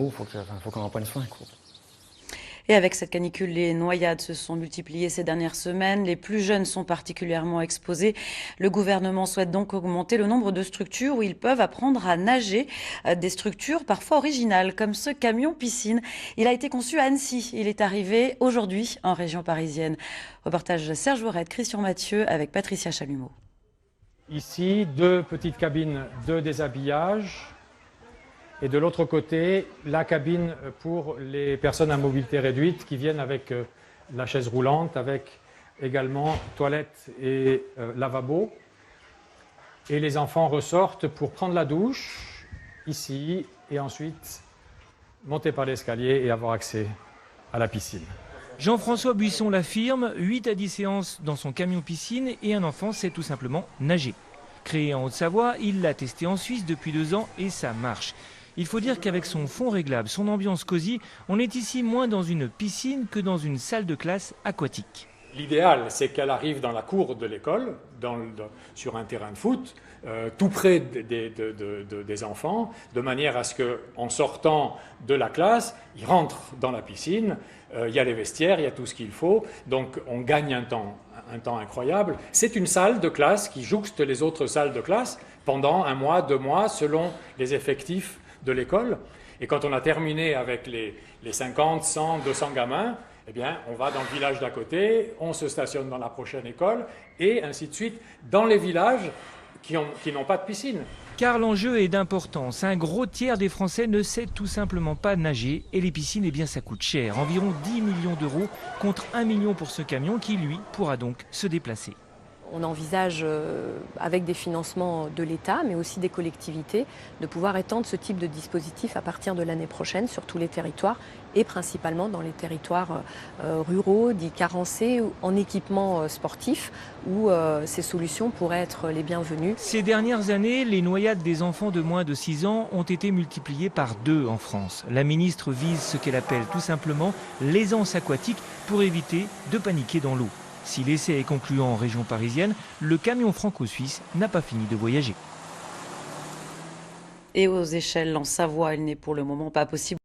Il faut qu'on en prenne soin, quoi. Et avec cette canicule, les noyades se sont multipliées ces dernières semaines. Les plus jeunes sont particulièrement exposés. Le gouvernement souhaite donc augmenter le nombre de structures où ils peuvent apprendre à nager. Des structures parfois originales, comme ce camion piscine. Il a été conçu à Annecy. Il est arrivé aujourd'hui en région parisienne. Reportage Serge Vorette, Christian Mathieu avec Patricia Chalumeau. Ici, 2 petites cabines de déshabillage. Et de l'autre côté, la cabine pour les personnes à mobilité réduite qui viennent avec la chaise roulante, avec également toilette et lavabo. Et les enfants ressortent pour prendre la douche, ici, et ensuite monter par l'escalier et avoir accès à la piscine. Jean-François Buisson l'affirme, 8 à 10 séances dans son camion piscine et un enfant sait tout simplement nager. Créé en Haute-Savoie, il l'a testé en Suisse depuis 2 ans et ça marche. Il faut dire qu'avec son fond réglable, son ambiance cosy, on est ici moins dans une piscine que dans une salle de classe aquatique. L'idéal, c'est qu'elle arrive dans la cour de l'école, sur un terrain de foot, tout près des enfants, de manière à ce qu'en sortant de la classe, ils rentrent dans la piscine, il y a les vestiaires, il y a tout ce qu'il faut, donc on gagne un temps incroyable. C'est une salle de classe qui jouxte les autres salles de classe pendant 1 mois, 2 mois, selon les effectifs de l'école. Et quand on a terminé avec les 50, 100, 200 gamins, eh bien, on va dans le village d'à côté, on se stationne dans la prochaine école, et ainsi de suite, dans les villages qui n'ont pas de piscine. Car l'enjeu est d'importance. Un gros tiers des Français ne sait tout simplement pas nager. Et les piscines, eh bien, ça coûte cher. Environ 10 millions d'euros contre 1 million pour ce camion qui, lui, pourra donc se déplacer. On envisage, avec des financements de l'État, mais aussi des collectivités, de pouvoir étendre ce type de dispositif à partir de l'année prochaine sur tous les territoires et principalement dans les territoires ruraux, dits carencés, en équipement sportif, où ces solutions pourraient être les bienvenues. Ces dernières années, les noyades des enfants de moins de 6 ans ont été multipliées par 2 en France. La ministre vise ce qu'elle appelle tout simplement l'aisance aquatique pour éviter de paniquer dans l'eau. Si l'essai est concluant en région parisienne, le camion franco-suisse n'a pas fini de voyager. Et aux échelles en Savoie, il n'est pour le moment pas possible